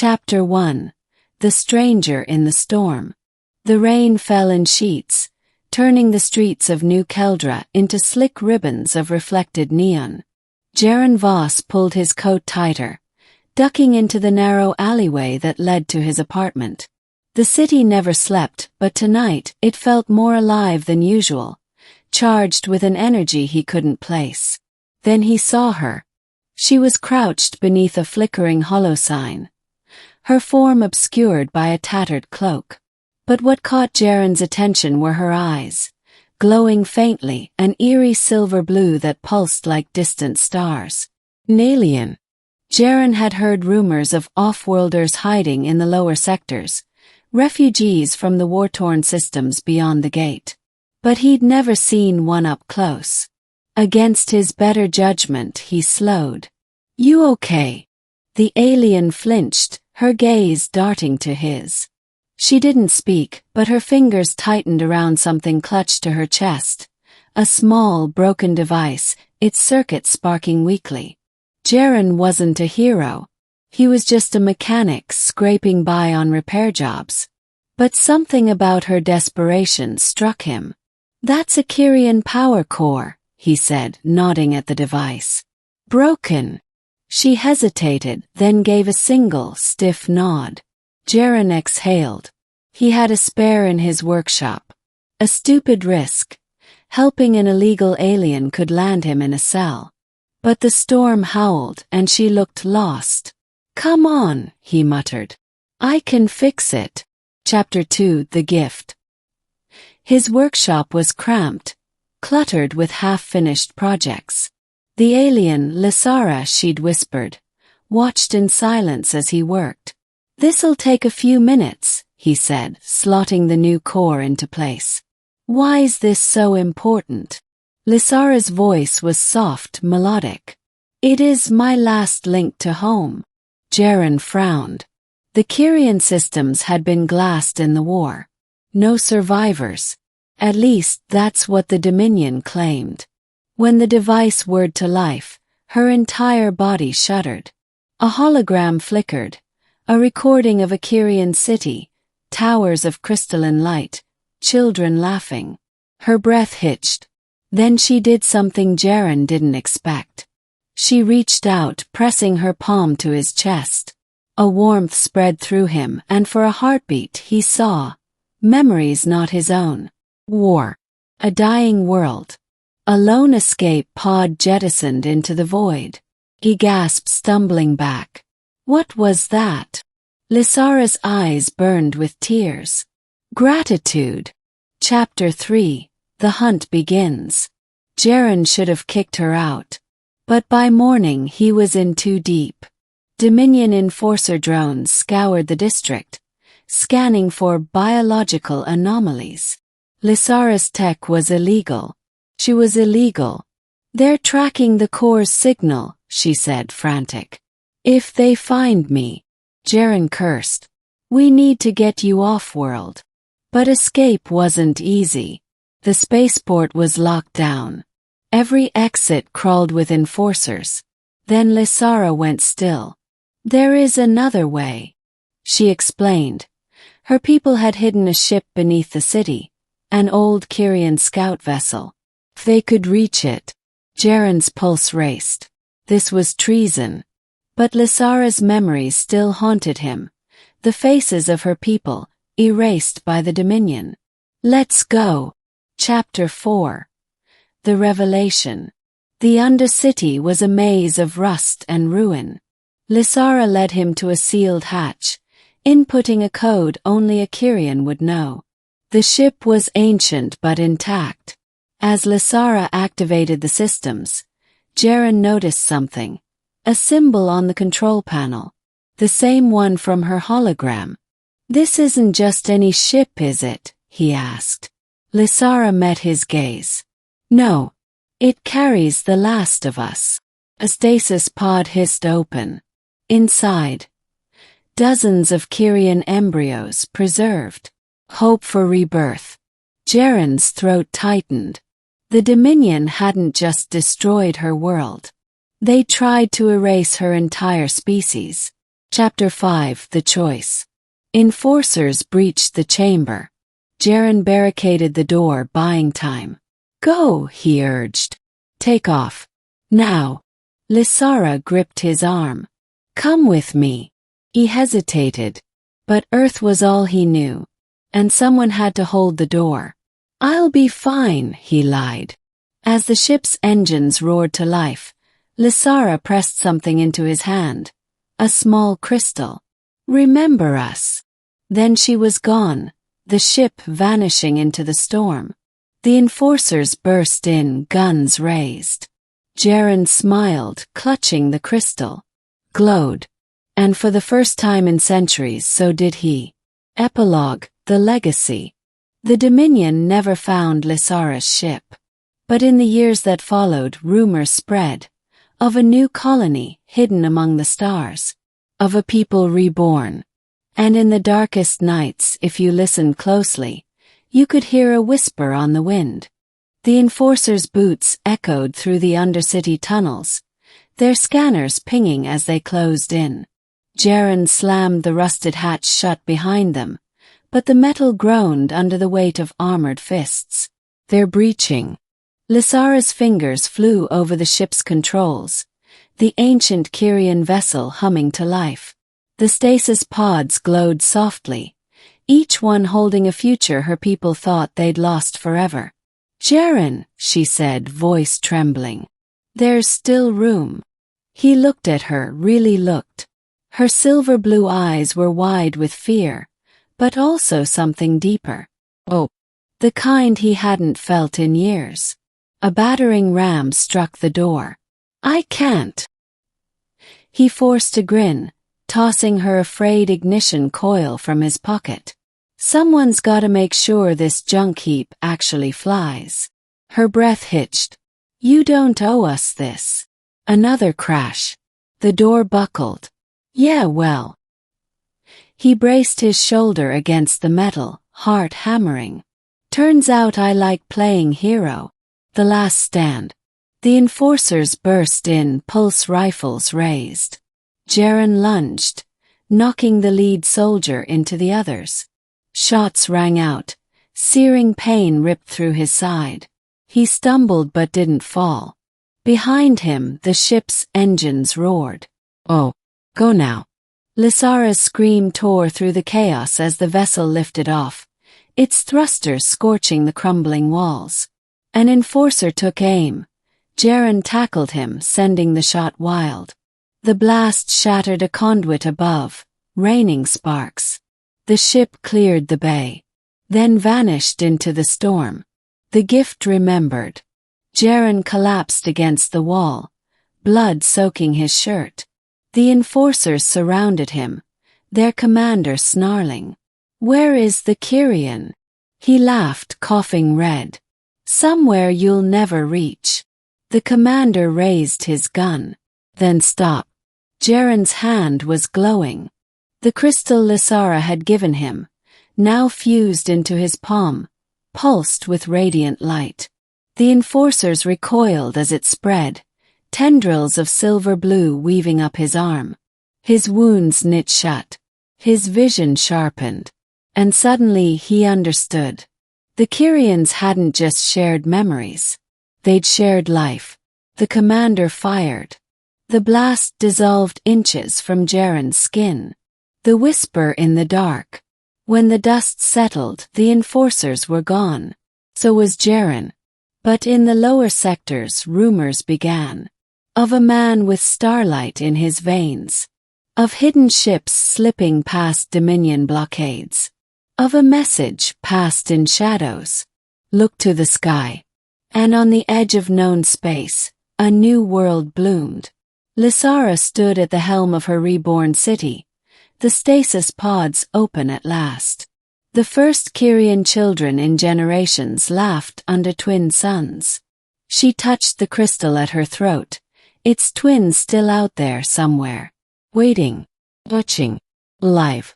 Chapter 1. The Stranger in the Storm. The rain fell in sheets, turning the streets of New Keldra into slick ribbons of reflected neon. Jaren Voss pulled his coat tighter, ducking into the narrow alleyway that led to his apartment. The city never slept, but tonight it felt more alive than usual, charged with an energy he couldn't place. Then he saw her. She was crouched beneath a flickering holosign, her form obscured by a tattered cloak. But what caught Jaren's attention were her eyes, glowing faintly, an eerie silver blue that pulsed like distant stars. An alien. Jaren had heard rumors of off-worlders hiding in the lower sectors, refugees from the war-torn systems beyond the gate. But he'd never seen one up close. Against his better judgment, he slowed. "You okay?" The alien flinched, her gaze darting to his. She didn't speak, but her fingers tightened around something clutched to her chest. A small, broken device, its circuit sparking weakly. Jaren wasn't a hero. He was just a mechanic scraping by on repair jobs. But something about her desperation struck him. "That's a Kyrian power core," he said, nodding at the device. "Broken." She hesitated, then gave a single, stiff nod. Jaren exhaled. He had a spare in his workshop. A stupid risk. Helping an illegal alien could land him in a cell. But the storm howled, and she looked lost. "Come on," he muttered. "I can fix it." Chapter 2. The Gift. His workshop was cramped, cluttered with half-finished projects. The alien, Lysara, she'd whispered, watched in silence as he worked. "This'll take a few minutes," he said, slotting the new core into place. "Why's this so important?" Lysara's voice was soft, melodic. "It is my last link to home." Jaren frowned. The Kyrian systems had been glassed in the war. No survivors. At least that's what the Dominion claimed. When the device whirred to life, her entire body shuddered. A hologram flickered, a recording of a Kyrian city, towers of crystalline light, children laughing. Her breath hitched. Then she did something Jaren didn't expect. She reached out, pressing her palm to his chest. A warmth spread through him, and for a heartbeat he saw memories not his own. War. A dying world. A lone escape pod jettisoned into the void. He gasped, stumbling back. What was that? Lysara's eyes burned with tears. Gratitude. Chapter 3. The Hunt Begins. Jaren should have kicked her out. But by morning he was in too deep. Dominion enforcer drones scoured the district, scanning for biological anomalies. Lysara's tech was illegal. She was illegal. "They're tracking the core's signal," she said, frantic. "If they find me," Jaren cursed. "We need to get you off-world." But escape wasn't easy. The spaceport was locked down. Every exit crawled with enforcers. Then Lysara went still. "There is another way," she explained. Her people had hidden a ship beneath the city, an old Kyrian scout vessel. If they could reach it, Jaren's pulse raced. This was treason. But Lysara's memories still haunted him, the faces of her people, erased by the Dominion. "Let's go." Chapter 4. The Revelation. The Undercity was a maze of rust and ruin. Lysara led him to a sealed hatch, inputting a code only a Kyrian would know. The ship was ancient but intact. As Lysara activated the systems, Jaren noticed something. A symbol on the control panel. The same one from her hologram. "This isn't just any ship, is it?" he asked. Lysara met his gaze. "No. It carries the last of us." A stasis pod hissed open. Inside, dozens of Kyrian embryos preserved. Hope for rebirth. Jaren's throat tightened. The Dominion hadn't just destroyed her world. They tried to erase her entire species. Chapter 5: The Choice. Enforcers breached the chamber. Jaren barricaded the door, buying time. "Go," he urged. "Take off. Now." Lysara gripped his arm. "Come with me." He hesitated. But Earth was all he knew. And someone had to hold the door. "I'll be fine," he lied. As the ship's engines roared to life, Lysara pressed something into his hand. A small crystal. "Remember us." Then she was gone, the ship vanishing into the storm. The enforcers burst in, guns raised. Jaren smiled, clutching the crystal. Glowed. And for the first time in centuries, so did he. Epilogue: The Legacy. The Dominion never found Lysara's ship. But in the years that followed, rumors spread. Of a new colony, hidden among the stars. Of a people reborn. And in the darkest nights, if you listened closely, you could hear a whisper on the wind. The enforcers' boots echoed through the undercity tunnels, their scanners pinging as they closed in. Jaren slammed the rusted hatch shut behind them, but the metal groaned under the weight of armored fists. "They're breaching." Lysara's fingers flew over the ship's controls, the ancient Kyrian vessel humming to life. The stasis pods glowed softly, each one holding a future her people thought they'd lost forever. "Jaren," she said, voice trembling. "There's still room." He looked at her, really looked. Her silver blue eyes were wide with fear, but also something deeper. Oh, the kind he hadn't felt in years. A battering ram struck the door. "I can't." He forced a grin, tossing her a frayed ignition coil from his pocket. "Someone's gotta make sure this junk heap actually flies." Her breath hitched. "You don't owe us this." Another crash. The door buckled. "Yeah, well." He braced his shoulder against the metal, heart hammering. "Turns out I like playing hero." The last stand. The enforcers burst in, pulse rifles raised. Jaren lunged, knocking the lead soldier into the others. Shots rang out. Searing pain ripped through his side. He stumbled but didn't fall. Behind him, the ship's engines roared. "Oh, go now." Lysara's scream tore through the chaos as the vessel lifted off, its thrusters scorching the crumbling walls. An enforcer took aim. Jaren tackled him, sending the shot wild. The blast shattered a conduit above, raining sparks. The ship cleared the bay, then vanished into the storm. The gift remembered. Jaren collapsed against the wall, blood soaking his shirt. The enforcers surrounded him, their commander snarling. "Where is the Kyrian?" He laughed, coughing red. "Somewhere you'll never reach." The commander raised his gun. "Then stop." Jaren's hand was glowing. The crystal Lysara had given him, now fused into his palm, pulsed with radiant light. The enforcers recoiled as it spread, tendrils of silver blue weaving up his arm. His wounds knit shut. His vision sharpened. And suddenly he understood. The Kyrians hadn't just shared memories. They'd shared life. The commander fired. The blast dissolved inches from Jaren's skin. The whisper in the dark. When the dust settled, the enforcers were gone. So was Jaren. But in the lower sectors, rumors began. Of a man with starlight in his veins. Of hidden ships slipping past Dominion blockades. Of a message passed in shadows. Look to the sky. And on the edge of known space, a new world bloomed. Lysara stood at the helm of her reborn city, the stasis pods open at last. The first Kyrian children in generations laughed under twin suns. She touched the crystal at her throat, its twin still out there somewhere, waiting, watching, live.